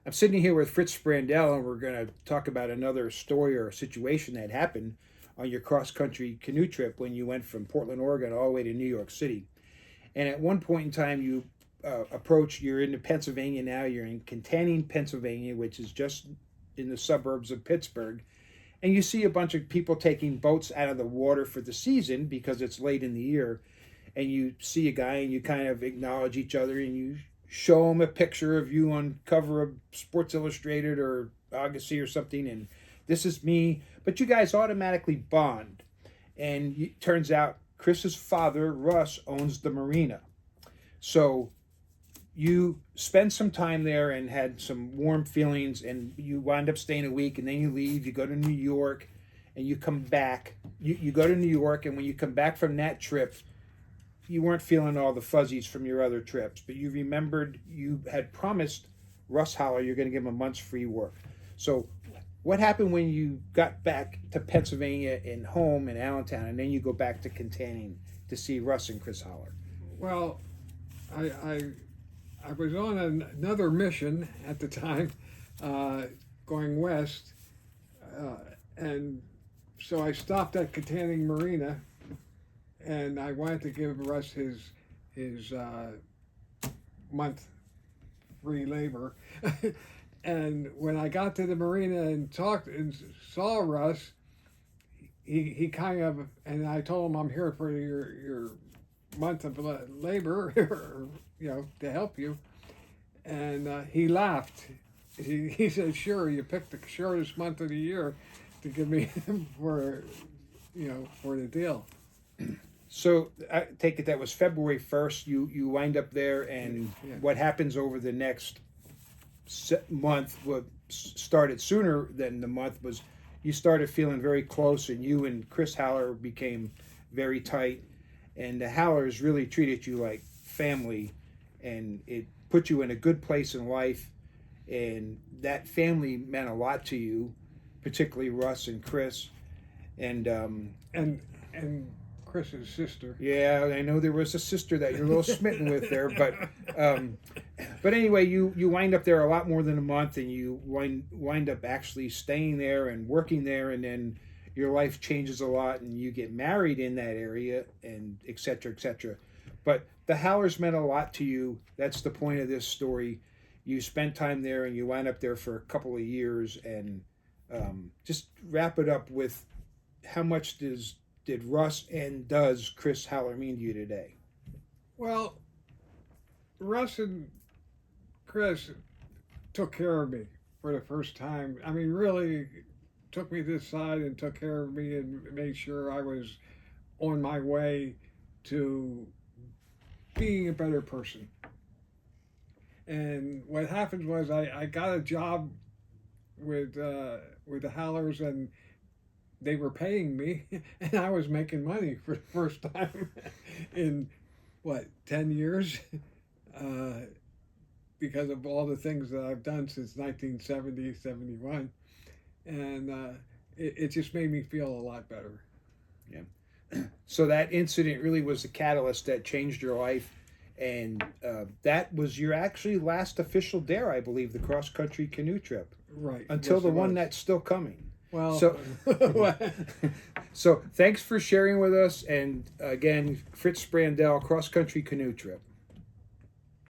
I'm sitting here with Fritz Brandel, and we're going to talk about another story or a situation that happened on your cross country canoe trip when you went from Portland, Oregon, all the way to New York City. And at one point in time, you you're in Pennsylvania now, you're in Kittanning, Pennsylvania, which is just in the suburbs of Pittsburgh. And you see a bunch of people taking boats out of the water for the season because it's late in the year. And you see a guy and you kind of acknowledge each other and you show him a picture of you on cover of Sports Illustrated or Agassi or something, and this is me. But you guys automatically bond. And it turns out Chris's father, Russ, owns the marina. So you spend some time there and had some warm feelings, and you wind up staying a week, and then you leave, you go to New York, and you come back. You go to New York, and when you come back from that trip, you weren't feeling all the fuzzies from your other trips, but you remembered you had promised Russ Holler you're going to give him a month's free work. So what happened when you got back to Pennsylvania and home in Allentown, and then you go back to Kittanning to see Russ and Chris Holler? Well, I was on another mission at the time, going west, and so I stopped at Kittanning Marina, and I wanted to give Russ his month free labor. And when I got to the marina and talked and saw Russ, he kind of, and I told him I'm here for your month of labor, to help you. And he laughed. He said, "Sure, you picked the shortest month of the year to give me for the deal." So I take it that was February 1st. You wind up there, and yeah. What happens over the next month, what started sooner than the month, was you started feeling very close, and you and Chris Haller became very tight, and the Hallers really treated you like family, and it put you in a good place in life, and that family meant a lot to you, particularly Russ and Chris, and Chris's sister. Yeah, I know there was a sister that you're a little smitten with there, but anyway, you wind up there a lot more than a month, and you wind up actually staying there and working there, and then your life changes a lot, and you get married in that area, and et cetera, et cetera. But the Howlers meant a lot to you. That's the point of this story. You spent time there, and you wind up there for a couple of years, and just wrap it up with how much did Russ and does Chris Haller mean to you today? Well, Russ and Chris took care of me for the first time. I mean, really took me to the side and took care of me and made sure I was on my way to being a better person. And what happened was I got a job with the Howlers, and they were paying me, and I was making money for the first time in 10 years, because of all the things that I've done since 1970, 71. And it just made me feel a lot better. Yeah. So that incident really was the catalyst that changed your life, and that was your actually last official dare, I believe, the cross-country canoe trip. Right. Until yes, the one that's still coming. Well, So thanks for sharing with us. And again, Fritz Brandel, cross country canoe trip.